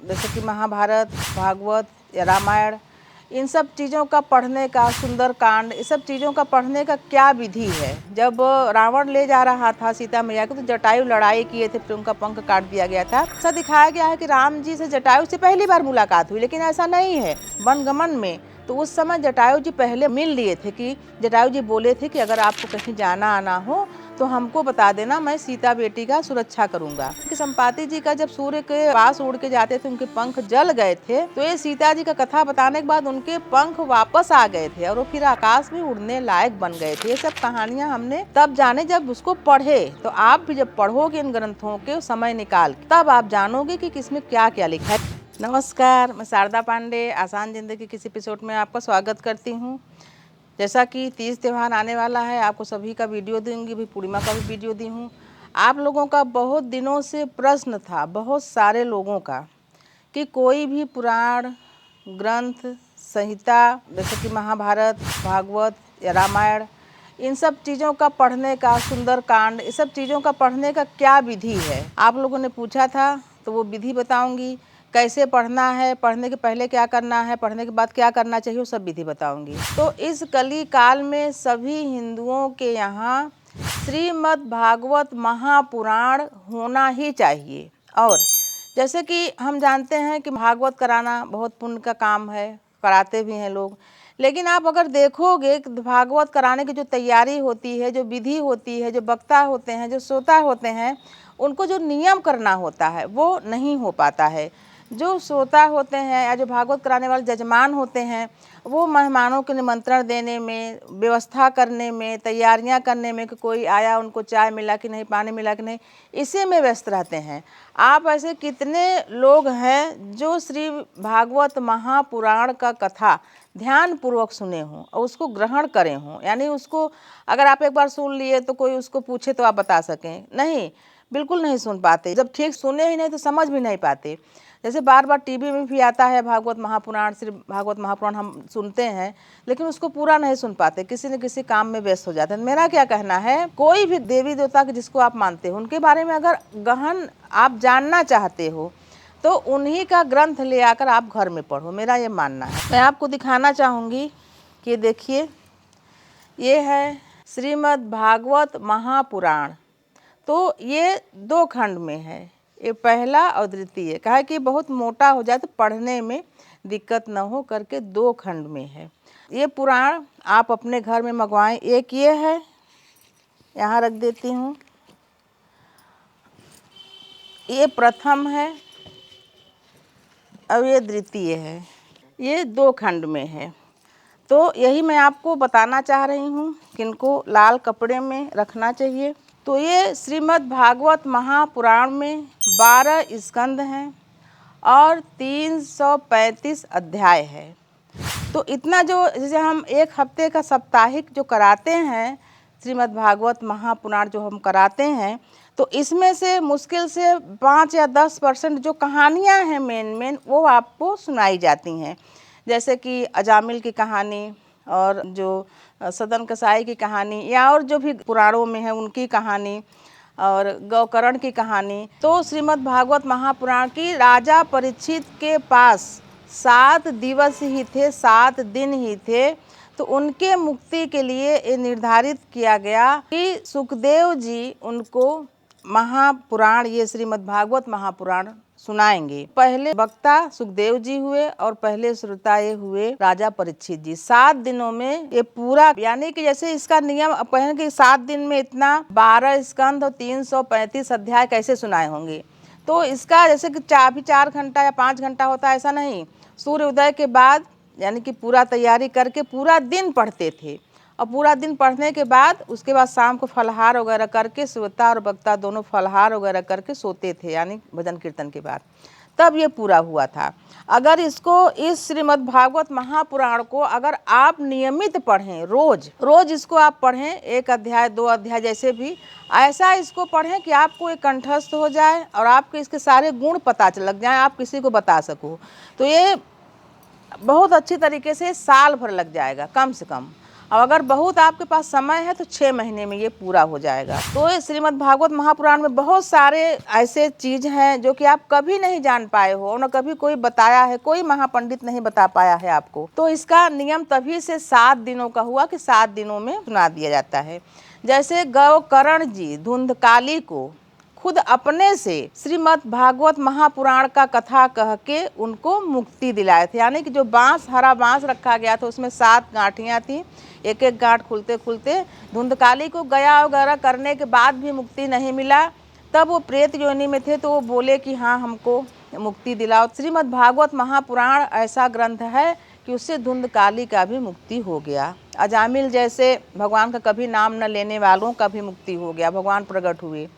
जैसे कि महाभारत, भागवत या रामायण, इन सब चीज़ों का पढ़ने का, सुंदरकांड, इस सब चीज़ों का पढ़ने का क्या विधि है। जब रावण ले जा रहा था सीता मैया को तो जटायु लड़ाई किए थे, फिर उनका पंख काट दिया गया था। ऐसा दिखाया गया है कि राम जी से जटायु से पहली बार मुलाकात हुई, लेकिन ऐसा नहीं है। वनगमन में तो उस समय जटायु जी पहले मिल लिए थे कि जटायु जी बोले थे कि अगर आपको कहीं जाना आना हो तो हमको बता देना, मैं सीता बेटी का सुरक्षा करूंगा। कि संपाति जी का जब सूर्य के पास उड़ के जाते थे, उनके पंख जल गए थे, तो ये सीता जी का कथा बताने के बाद उनके पंख वापस आ गए थे और वो फिर आकाश में उड़ने लायक बन गए थे। ये सब कहानियां हमने तब जाने जब उसको पढ़े। तो आप भी जब पढ़ोगे इन ग्रंथों के समय निकाल के, तब आप जानोगे कि किसमें क्या क्या लिखा है। नमस्कार, मैं शारदा पांडे आसान जिंदगी के किसी एपिसोड में आपका स्वागत करती हूँ। जैसा कि तीज त्यौहार आने वाला है, आपको सभी का वीडियो दूंगी, भी पूर्णिमा का भी वीडियो दी हूँ। आप लोगों का बहुत दिनों से प्रश्न था, बहुत सारे लोगों का, कि कोई भी पुराण ग्रंथ संहिता जैसे कि महाभारत, भागवत या रामायण, इन सब चीज़ों का पढ़ने का, सुंदरकांड, इस सब चीज़ों का पढ़ने का क्या विधि है। आप लोगों ने पूछा था, तो वो विधि बताऊंगी। कैसे पढ़ना है, पढ़ने के पहले क्या करना है, पढ़ने के बाद क्या करना चाहिए, वो सब विधि बताऊंगी। तो इस कली काल में सभी हिंदुओं के यहाँ श्रीमद् भागवत महापुराण होना ही चाहिए। और जैसे कि हम जानते हैं कि भागवत कराना बहुत पुण्य का काम है, कराते भी हैं लोग। लेकिन आप अगर देखोगे भागवत कराने की जो तैयारी होती है, जो विधि होती है, जो वक्ता होते हैं, जो श्रोता होते हैं, उनको जो नियम करना होता है वो नहीं हो पाता है। जो श्रोता होते हैं या जो भागवत कराने वाले जजमान होते हैं, वो मेहमानों के निमंत्रण देने में, व्यवस्था करने में, तैयारियां करने में कि कोई आया उनको चाय मिला कि नहीं, पानी मिला कि नहीं, इसी में व्यस्त रहते हैं। आप ऐसे कितने लोग हैं जो श्री भागवत महापुराण का कथा ध्यानपूर्वक सुने हों और उसको ग्रहण करें हों। यानी उसको अगर आप एक बार सुन लिए तो कोई उसको पूछे तो आप बता सकें, नहीं, बिल्कुल नहीं सुन पाते। जब ठीक सुने ही नहीं तो समझ भी नहीं पाते। जैसे बार बार टीवी में भी आता है भागवत महापुराण, श्री भागवत महापुराण हम सुनते हैं, लेकिन उसको पूरा नहीं सुन पाते, किसी न किसी काम में व्यस्त हो जाते हैं। मेरा क्या कहना है, कोई भी देवी देवता के जिसको आप मानते हो उनके बारे में अगर गहन आप जानना चाहते हो तो उन्हीं का ग्रंथ ले आकर आप घर में पढ़ो, मेरा ये मानना है। मैं आपको दिखाना चाहूँगी कि देखिए, ये है श्रीमद् भागवत महापुराण। तो ये 2 खंड में है, ये पहला और द्वितीय। कहा कि बहुत मोटा हो जाए तो पढ़ने में दिक्कत न हो करके 2 खंड में है। ये पुराण आप अपने घर में मंगवाएं। एक ये है, यहाँ रख देती हूँ, ये प्रथम है और ये द्वितीय है। ये 2 खंड में है। तो यही मैं आपको बताना चाह रही हूँ कि इनको लाल कपड़े में रखना चाहिए। तो ये श्रीमद् भागवत महापुराण में 12 स्कंद हैं और 335 अध्याय है। तो इतना जो जैसे हम एक हफ्ते का साप्ताहिक जो कराते हैं श्रीमद् भागवत महापुराण जो हम कराते हैं, तो इसमें से मुश्किल से 5 या 10% जो कहानियाँ हैं मेन वो आपको सुनाई जाती हैं। जैसे कि अजामिल की कहानी और जो सदन कसाई की कहानी, या और जो भी पुराणों में है उनकी कहानी, और गौकर्ण की कहानी। तो श्रीमद् भागवत महापुराण की राजा परीक्षित के पास 7 दिवस ही थे, 7 दिन ही थे। तो उनके मुक्ति के लिए ये निर्धारित किया गया कि सुखदेव जी उनको महापुराण, ये श्रीमद् भागवत महापुराण सुनाएंगे। पहले वक्ता सुखदेव जी हुए और पहले श्रोता ये हुए राजा परीक्षित जी। 7 दिनों में ये पूरा, यानी कि जैसे इसका नियम पहले कि 7 दिन में इतना 12 स्कंद और 335 अध्याय कैसे सुनाए होंगे। तो इसका जैसे कि 4 घंटा या 5 घंटा होता है, ऐसा नहीं। सूर्य उदय के बाद यानी कि पूरा तैयारी करके पूरा दिन पढ़ते थे, और पूरा दिन पढ़ने के बाद उसके बाद शाम को फलहार वगैरह करके, श्रोता और वक्ता दोनों फलहार वगैरह करके सोते थे, यानी भजन कीर्तन के बाद। तब ये पूरा हुआ था। अगर इसको, इस श्रीमद् भागवत महापुराण को अगर आप नियमित पढ़ें, रोज रोज इसको आप पढ़ें, 1 अध्याय 2 अध्याय जैसे भी, ऐसा इसको पढ़ें कि आपको एक कंठस्थ हो जाए और आपके इसके सारे गुण पता लग जाए, आप किसी को बता सको। तो ये बहुत अच्छी तरीके से साल भर लग जाएगा कम से कम। और अगर बहुत आपके पास समय है तो 6 महीने में ये पूरा हो जाएगा। तो ये श्रीमद् भागवत महापुराण में बहुत सारे ऐसे चीज हैं जो कि आप कभी नहीं जान पाए हो, और न कभी कोई बताया है, कोई महापंडित नहीं बता पाया है आपको। तो इसका नियम तभी से 7 दिनों का हुआ कि 7 दिनों में सुना दिया जाता है। जैसे गौकर्ण जी धुंधकाली को खुद अपने से श्रीमद् भागवत महापुराण का कथा कह के उनको मुक्ति दिलाए थे। यानी कि जो बांस, हरा बांस रखा गया था उसमें 7 गांठियां थी, एक एक गांठ खुलते खुलते धुंधकाली को गया वगैरह करने के बाद भी मुक्ति नहीं मिला। तब वो प्रेत योनि में थे तो वो बोले कि हाँ हमको मुक्ति दिलाओ। श्रीमद् भागवत महापुराण ऐसा ग्रंथ है कि उससे धुंधकाली का भी मुक्ति हो गया। अजामिल जैसे भगवान का कभी नाम न लेने वालों का भी मुक्ति हो गया, भगवान प्रकट हुए।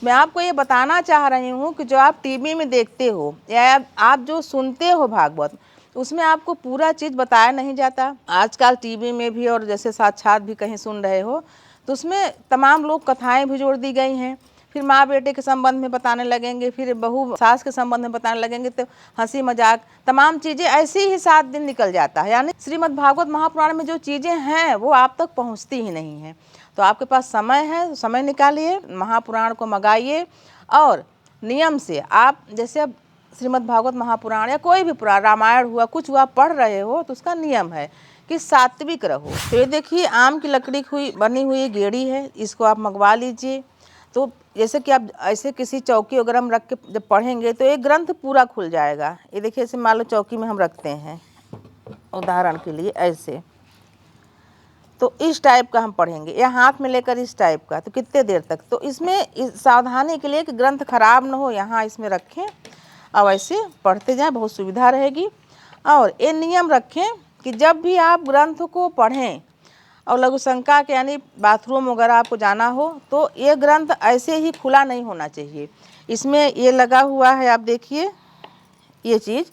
मैं आपको ये बताना चाह रही हूँ कि जो आप टीवी में देखते हो या आप जो सुनते हो भागवत, उसमें आपको पूरा चीज़ बताया नहीं जाता। आजकल टीवी में भी और जैसे साक्षात भी कहीं सुन रहे हो तो उसमें तमाम लोग कथाएं भी जोड़ दी गई हैं। फिर माँ बेटे के संबंध में बताने लगेंगे, फिर बहू सास के संबंध में बताने लगेंगे, तो हंसी मजाक तमाम चीज़ें ऐसे ही 7 दिन निकल जाता है। यानी श्रीमद् भागवत महापुराण में जो चीज़ें हैं वो आप तक पहुँचती ही नहीं हैं। तो आपके पास समय है तो समय निकालिए, महापुराण को मंगाइए और नियम से आप जैसे अब श्रीमद् भागवत महापुराण या कोई भी पुराण, रामायण हुआ, कुछ हुआ पढ़ रहे हो तो उसका नियम है कि सात्विक रहो। तो ये देखिए आम की लकड़ी हुई बनी हुई गेड़ी है, इसको आप मंगवा लीजिए। तो जैसे कि आप ऐसे किसी चौकी वगैरह में रख के जब पढ़ेंगे तो एक ग्रंथ पूरा खुल जाएगा। ये देखिए ऐसे मान लो चौकी में हम रखते हैं उदाहरण के लिए ऐसे, तो इस टाइप का हम पढ़ेंगे या हाथ में लेकर इस टाइप का, तो कितने देर तक। तो इसमें सावधानी के लिए कि ग्रंथ खराब ना हो, यहाँ इसमें रखें और ऐसे पढ़ते जाएं, बहुत सुविधा रहेगी। और ये नियम रखें कि जब भी आप ग्रंथ को पढ़ें और लघु शंका के यानी बाथरूम वगैरह आपको जाना हो तो ये ग्रंथ ऐसे ही खुला नहीं होना चाहिए। इसमें ये लगा हुआ है, आप देखिए ये चीज़,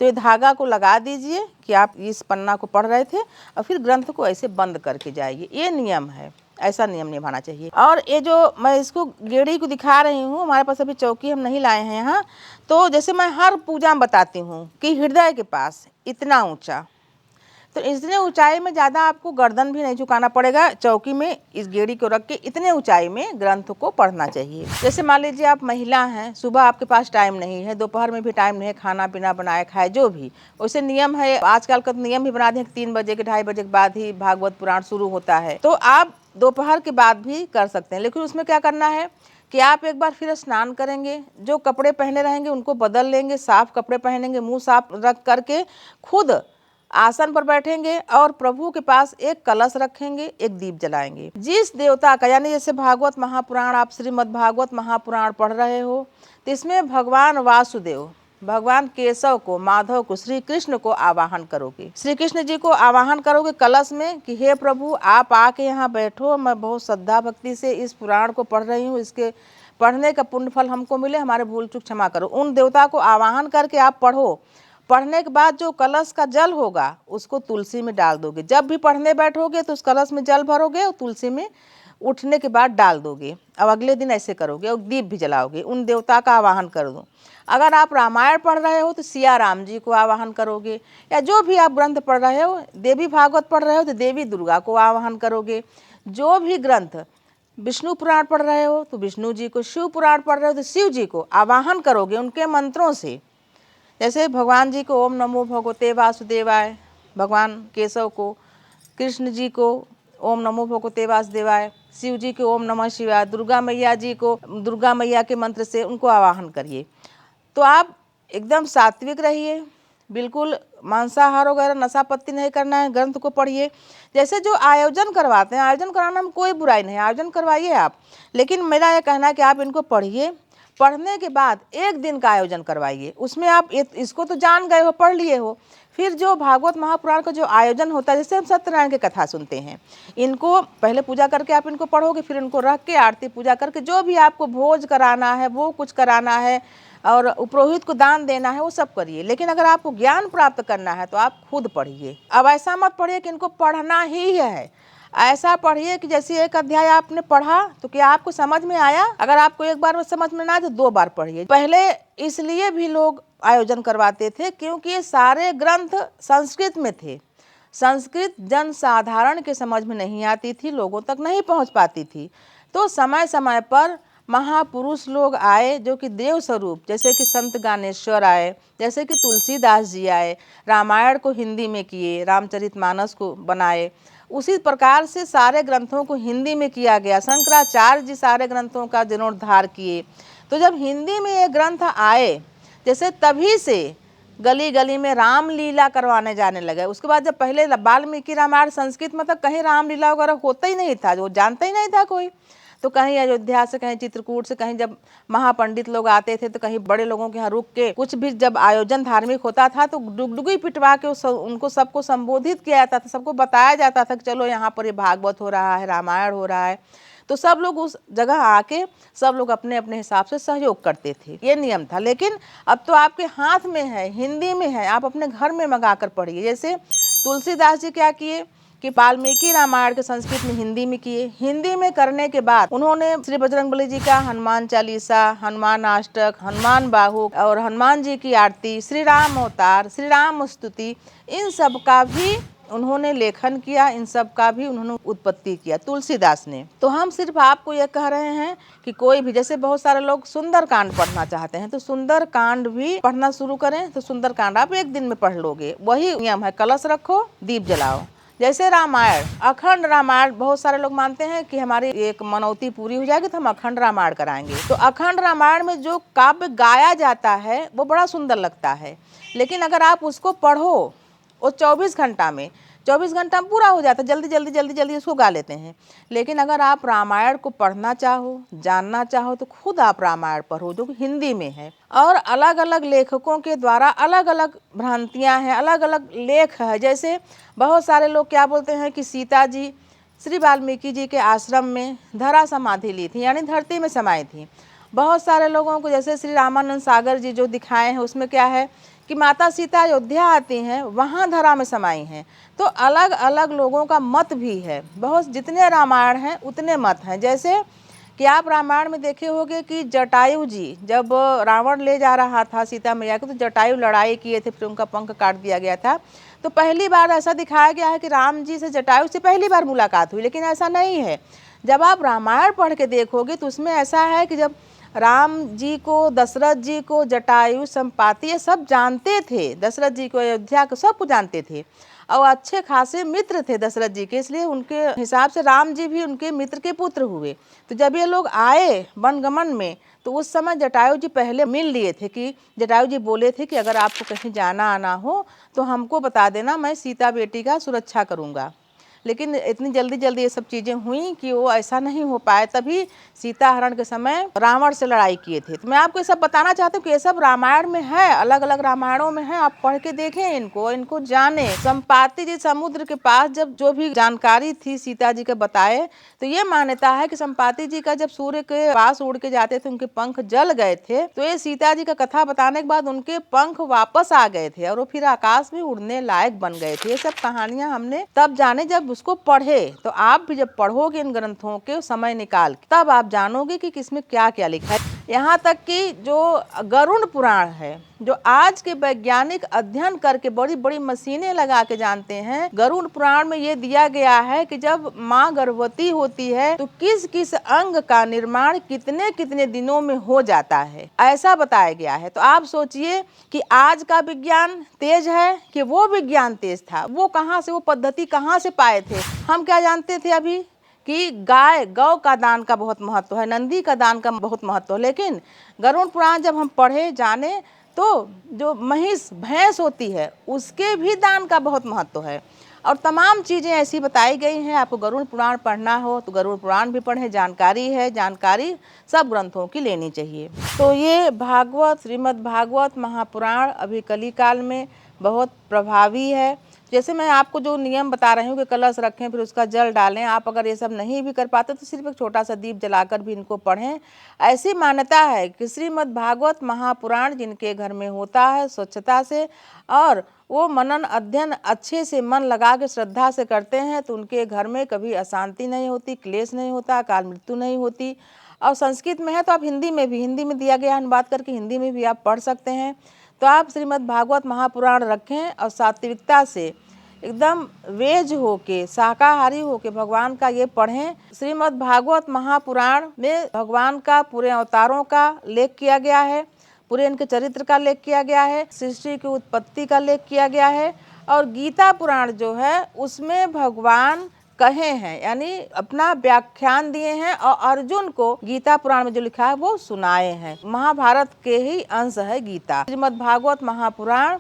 तो ये धागा को लगा दीजिए कि आप इस पन्ना को पढ़ रहे थे और फिर ग्रंथ को ऐसे बंद करके जाइए। ये नियम है, ऐसा नियम निभाना चाहिए। और ये जो मैं इसको गेड़ी को दिखा रही हूँ, हमारे पास अभी चौकी हम नहीं लाए हैं यहाँ, तो जैसे मैं हर पूजा में बताती हूँ कि हृदय के पास इतना ऊंचा, तो इतने ऊंचाई में ज़्यादा आपको गर्दन भी नहीं झुकाना पड़ेगा। चौकी में इस गेड़ी को रख के इतने ऊंचाई में ग्रंथ को पढ़ना चाहिए। जैसे मान लीजिए आप महिला हैं, सुबह आपके पास टाइम नहीं है, दोपहर में भी टाइम नहीं है, खाना पीना बनाए खाए जो भी, वैसे नियम है, आजकल का नियम भी बना दें कि 3 बजे के 2:30 बजे के बाद ही भागवत पुराण शुरू होता है। तो आप दोपहर के बाद भी कर सकते हैं, लेकिन उसमें क्या करना है कि आप एक बार फिर स्नान करेंगे, जो कपड़े पहने रहेंगे उनको बदल लेंगे, साफ कपड़े पहनेंगे, मुंह साफ रख करके खुद आसन पर बैठेंगे और प्रभु के पास एक कलश रखेंगे, एक दीप जलाएंगे। जिस देवता का, यानी जैसे भागवत महापुराण, आप श्रीमद् भागवत महापुराण पढ़ रहे हो तो इसमें भगवान वासुदेव, भगवान केशव को, माधव को, श्री कृष्ण को आवाहन करोगे। श्री कृष्ण जी को आवाहन करोगे कलश में कि हे प्रभु आप आके यहाँ बैठो, मैं बहुत श्रद्धा भक्ति से इस पुराण को पढ़ रही हूँ, इसके पढ़ने का पुण्य फल हमको मिले, हमारे भूल चूक क्षमा करो। उन देवता को आवाहन करके आप पढ़ो। पढ़ने के बाद जो कलश का जल होगा उसको तुलसी में डाल दोगे। जब भी पढ़ने बैठोगे तो उस कलश में जल भरोगे और तुलसी में उठने के बाद डाल दोगे। अब अगले दिन ऐसे करोगे और दीप भी जलाओगे, उन देवता का आवाहन कर दो। अगर आप रामायण पढ़ रहे हो तो सिया राम जी को आवाहन करोगे, या जो भी आप ग्रंथ पढ़ रहे हो, देवी भागवत पढ़ रहे हो तो देवी दुर्गा को आवाहन करोगे। जो भी ग्रंथ, विष्णु पुराण पढ़ रहे हो तो विष्णु जी को, शिव पुराण पढ़ रहे हो तो शिव जी को आवाहन करोगे उनके मंत्रों से। जैसे भगवान जी को ओम नमो भगवते वासुदेवाय, भगवान केशव को, कृष्ण जी को ओम नमो भगवते वासुदेवाय, शिव जी को ओम नमः शिवाय, दुर्गा मैया जी को दुर्गा मैया के मंत्र से उनको आवाहन करिए। तो आप एकदम सात्विक रहिए, बिल्कुल मांसाहार वगैरह नशा पत्ती नहीं करना है, ग्रंथ को पढ़िए। जैसे जो आयोजन करवाते हैं, आयोजन कराना में कोई बुराई नहीं, आयोजन करवाइए आप, लेकिन मेरा ये कहना है कि आप इनको पढ़िए। पढ़ने के बाद एक दिन का आयोजन करवाइए, उसमें आप इसको तो जान गए हो, पढ़ लिए हो, फिर जो भागवत महापुराण का जो आयोजन होता है, जैसे हम सत्यनारायण की कथा सुनते हैं, इनको पहले पूजा करके आप इनको पढ़ोगे, फिर इनको रख के आरती पूजा करके जो भी आपको भोज कराना है, वो कुछ कराना है और पुरोहित को दान देना है, वो सब करिए। लेकिन अगर आपको ज्ञान प्राप्त करना है तो आप खुद पढ़िए। अब ऐसा मत पढ़िए कि इनको पढ़ना ही है, ऐसा पढ़िए कि जैसे एक अध्याय आपने पढ़ा तो क्या आपको समझ में आया? अगर आपको एक बार में समझ में ना आए तो 2 बार पढ़िए। पहले इसलिए भी लोग आयोजन करवाते थे क्योंकि ये सारे ग्रंथ संस्कृत में थे, संस्कृत जन साधारण के समझ में नहीं आती थी, लोगों तक नहीं पहुंच पाती थी। तो समय समय पर महापुरुष लोग आए जो कि देव स्वरूप, जैसे कि संत ज्ञानेश्वर आए, जैसे कि तुलसीदास जी आए, रामायण को हिंदी में किए, रामचरितमानस को बनाए। उसी प्रकार से सारे ग्रंथों को हिंदी में किया गया। शंकराचार्य जी सारे ग्रंथों का जीर्णोद्धार किए। तो जब हिंदी में ये ग्रंथ आए, जैसे तभी से गली गली में रामलीला करवाने जाने लगे। उसके बाद जब पहले वाल्मीकि रामायण संस्कृत में तो कहीं रामलीला वगैरह होता ही नहीं था, जो जानता ही नहीं था कोई। तो कहीं अयोध्या से, कहीं चित्रकूट से, कहीं जब महापंडित लोग आते थे तो कहीं बड़े लोगों के यहाँ रुक के कुछ भी जब आयोजन धार्मिक होता था तो डुगडुगी पिटवा के उनको सबको संबोधित किया जाता था, सबको बताया जाता था कि चलो यहाँ पर ये भागवत हो रहा है, रामायण हो रहा है। तो सब लोग उस जगह आके सब लोग अपने अपने हिसाब से सहयोग करते थे, ये नियम था। लेकिन अब तो आपके हाथ में है, हिंदी में है, आप अपने घर में मंगा कर पढ़िए। जैसे तुलसीदास जी क्या किए कि वाल्मीकि रामायण के संस्कृत में हिंदी में किए। हिंदी में करने के बाद उन्होंने श्री बजरंगबली जी का हनुमान चालीसा, हनुमान अष्टक, हनुमान बाहुक और हनुमान जी की आरती, श्री राम अवतार, श्री राम स्तुति, इन सब का भी उन्होंने लेखन किया, इन सब का भी उन्होंने उत्पत्ति किया तुलसीदास ने। तो हम सिर्फ आपको ये कह रहे हैं कि कोई भी, जैसे बहुत सारे लोग सुंदर कांड पढ़ना चाहते हैं तो सुंदर कांड भी पढ़ना शुरू करें, तो सुंदर कांड आप एक दिन में पढ़ लोगे। वही नियम है, कलश रखो, दीप जलाओ। जैसे रामायण, अखंड रामायण, बहुत सारे लोग मानते हैं कि हमारी एक मनौती पूरी हो जाएगी तो हम अखंड रामायण कराएंगे। तो अखंड रामायण में जो काव्य गाया जाता है वो बड़ा सुंदर लगता है, लेकिन अगर आप उसको पढ़ो वो 24 घंटा में 24 घंटा में पूरा हो जाता है, जल्दी जल्दी जल्दी जल्दी उसको गा लेते हैं। लेकिन अगर आप रामायण को पढ़ना चाहो, जानना चाहो, तो खुद आप रामायण पढ़ो जो कि हिंदी में है। और अलग अलग लेखकों के द्वारा अलग अलग भ्रांतियां हैं, अलग अलग लेख है। जैसे बहुत सारे लोग क्या बोलते हैं कि सीता जी श्री वाल्मीकि जी के आश्रम में धरा समाधि ली थी, यानी धरती में समाई थी। बहुत सारे लोगों को, जैसे श्री रामानंद सागर जी जो दिखाए हैं, उसमें क्या है कि माता सीता अयोध्या आती हैं, वहाँ धरा में समाई हैं। तो अलग अलग लोगों का मत भी है। बहुत, जितने रामायण हैं उतने मत हैं। जैसे कि आप रामायण में देखे होंगे कि जटायु जी जब रावण ले जा रहा था सीता मैया को, तो जटायु लड़ाई किए थे, फिर उनका पंख काट दिया गया था। तो पहली बार ऐसा दिखाया गया है कि राम जी से जटायु से पहली बार मुलाकात हुई, लेकिन ऐसा नहीं है। जब आप रामायण पढ़ के देखोगे तो उसमें ऐसा है कि जब राम जी को, दशरथ जी को, जटायु, संपाति, ये सब जानते थे। दशरथ जी को, अयोध्या को, सबको जानते थे और अच्छे खासे मित्र थे दशरथ जी के, इसलिए उनके हिसाब से राम जी भी उनके मित्र के पुत्र हुए। तो जब ये लोग आए वनगमन में, तो उस समय जटायु जी पहले मिल लिए थे कि जटायु जी बोले थे कि अगर आपको कहीं जाना आना हो तो हमको बता देना, मैं सीता बेटी का सुरक्षा करूँगा। लेकिन इतनी जल्दी जल्दी ये सब चीज़ें हुई कि वो ऐसा नहीं हो पाए। तभी सीता हरण के समय रावण से लड़ाई किए थे। तो मैं आपको ये सब बताना चाहती हूँ कि ये सब रामायण में है, अलग अलग रामायणों में है। आप पढ़ के देखें, इनको जाने। संपाति जी समुद्र के पास जब जो भी जानकारी थी सीता जी के बताए, तो ये मान्यता है कि संपाति जी का जब सूर्य के पास उड़ के जाते थे, उनके पंख जल गए थे। तो ये सीता जी का कथा बताने के बाद उनके पंख वापस आ गए थे और वो फिर आकाश में उड़ने लायक बन गए थे। ये सब कहानियां हमने तब जाने जब उसको पढ़े। तो आप भी जब पढ़ोगे इन ग्रंथों के समय निकाल के, तब आप जानोगे कि किसमें क्या क्या लिखा है। यहाँ तक कि जो गरुड़ पुराण है, जो आज के वैज्ञानिक अध्ययन करके बड़ी बड़ी मशीनें लगा के जानते हैं, गरुड़ पुराण में ये दिया गया है कि जब माँ गर्भवती होती है तो किस किस अंग का निर्माण कितने कितने दिनों में हो जाता है, ऐसा बताया गया है। तो आप सोचिए कि आज का विज्ञान तेज है कि वो विज्ञान तेज था। वो कहाँ से, वो पद्धति कहाँ से पाए थे। हम क्या जानते थे अभी कि गौ का दान का बहुत महत्व है, नंदी का दान का बहुत महत्व है। लेकिन गरुड़ पुराण जब हम पढ़े जाने तो जो महिष भैंस होती है उसके भी दान का बहुत महत्व है। और तमाम चीज़ें ऐसी बताई गई हैं। आपको गरुड़ पुराण पढ़ना हो तो गरुड़ पुराण भी पढ़ें, जानकारी है, जानकारी सब ग्रंथों की लेनी चाहिए। तो ये भागवत, श्रीमद् भागवत महापुराण अभी कलिकाल में बहुत प्रभावी है। जैसे मैं आपको जो नियम बता रही हूँ कि कलश रखें, फिर उसका जल डालें, आप अगर ये सब नहीं भी कर पाते तो सिर्फ एक छोटा सा दीप जलाकर भी इनको पढ़ें। ऐसी मान्यता है कि श्रीमद् भागवत महापुराण जिनके घर में होता है स्वच्छता से, और वो मनन अध्ययन अच्छे से मन लगा के श्रद्धा से करते हैं, तो उनके घर में कभी अशांति नहीं होती, क्लेश नहीं होता, अकाल मृत्यु नहीं होती। और संस्कृत में है तो आप हिंदी में दिया गया अनुवाद करके हिंदी में भी आप पढ़ सकते हैं। तो आप श्रीमद् भागवत महापुराण रखें और सात्विकता से एकदम वेज होके, शाकाहारी होके भगवान का ये पढ़ें। श्रीमद् भागवत महापुराण में भगवान का पूरे अवतारों का लेख किया गया है, पूरे इनके चरित्र का लेख किया गया है, सृष्टि की उत्पत्ति का लेख किया गया है। और गीता पुराण जो है उसमें भगवान कहे हैं, यानी अपना व्याख्यान दिए हैं और अर्जुन को गीता पुराण में जो लिखा है वो सुनाए हैं। महाभारत के ही अंश है गीता। श्रीमद् भागवत महापुराण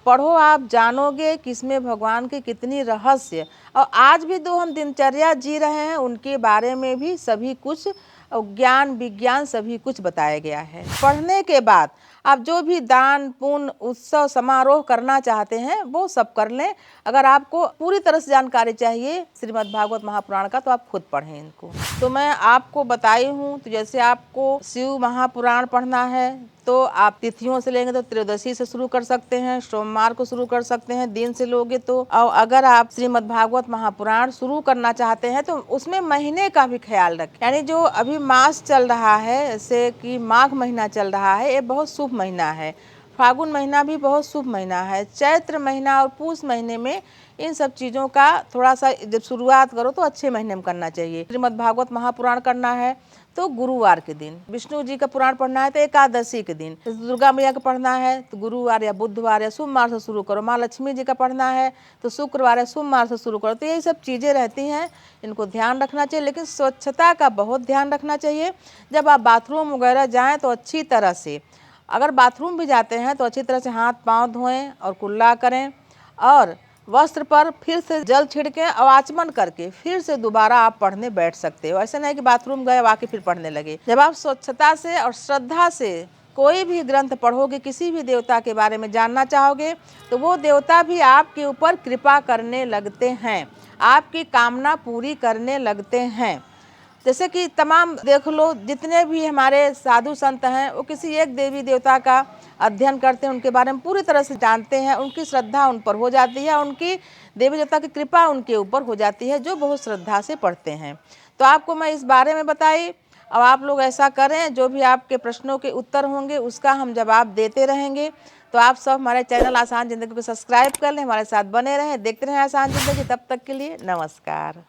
पढ़ो, आप जानोगे कि इसमें भगवान की कितनी रहस्य, और आज भी जो हम दिनचर्या जी रहे हैं उनके बारे में भी सभी कुछ ज्ञान विज्ञान सभी कुछ बताया गया है। पढ़ने के बाद आप जो भी दान पुण्य उत्सव समारोह करना चाहते हैं वो सब कर लें। अगर आपको पूरी तरह से जानकारी चाहिए श्रीमद् भागवत महापुराण का तो आप खुद पढ़ें इनको। तो मैं आपको बताई हूँ, तो जैसे आपको शिव महापुराण पढ़ना है तो आप तिथियों से लेंगे तो त्रयोदशी से शुरू कर सकते हैं, सोमवार को शुरू कर सकते हैं, दिन से लोगे तो। और अगर आप श्रीमद् भागवत महापुराण शुरू करना चाहते हैं तो उसमें महीने का भी ख्याल रखें। यानी जो अभी मास चल रहा है, जैसे कि माघ महीना चल रहा है, ये बहुत शुभ महीना है। फागुन महीना भी बहुत शुभ महीना है। चैत्र महीना और पूस महीने में इन सब चीज़ों का थोड़ा सा जब शुरुआत करो तो अच्छे महीने में करना चाहिए। श्रीमद् भागवत महापुराण करना है तो गुरुवार के दिन, विष्णु जी का पुराण पढ़ना है तो एकादशी के दिन, दुर्गा मैया का पढ़ना है तो गुरुवार या बुधवार या सोमवार से शुरू करो, माँ लक्ष्मी जी का पढ़ना है तो शुक्रवार या सोमवार से शुरू करो। तो यही सब चीज़ें रहती हैं, इनको ध्यान रखना चाहिए। लेकिन स्वच्छता का बहुत ध्यान रखना चाहिए। जब आप बाथरूम वगैरह जाएँ तो अच्छी तरह से, अगर बाथरूम भी जाते हैं तो अच्छी तरह से हाथ पाँव धोएं और कुल्ला करें, और वस्त्र पर फिर से जल छिड़कें और आचमन करके फिर से दोबारा आप पढ़ने बैठ सकते हो। ऐसा नहीं कि बाथरूम गए आके फिर पढ़ने लगे। जब आप स्वच्छता से और श्रद्धा से कोई भी ग्रंथ पढ़ोगे, किसी भी देवता के बारे में जानना चाहोगे, तो वो देवता भी आपके ऊपर कृपा करने लगते हैं, आपकी कामना पूरी करने लगते हैं। जैसे कि तमाम देख लो, जितने भी हमारे साधु संत हैं वो किसी एक देवी देवता का अध्ययन करते हैं, उनके बारे में पूरी तरह से जानते हैं, उनकी श्रद्धा उन पर हो जाती है, उनकी देवी देवता की कृपा उनके ऊपर हो जाती है, जो बहुत श्रद्धा से पढ़ते हैं। तो आपको मैं इस बारे में बताई। अब आप लोग ऐसा करें, जो भी आपके प्रश्नों के उत्तर होंगे उसका हम जवाब देते रहेंगे। तो आप सब हमारे चैनल आसान ज़िंदगी को सब्सक्राइब कर लें, हमारे साथ बने रहें, देखते रहें आसान ज़िंदगी। तब तक के लिए नमस्कार।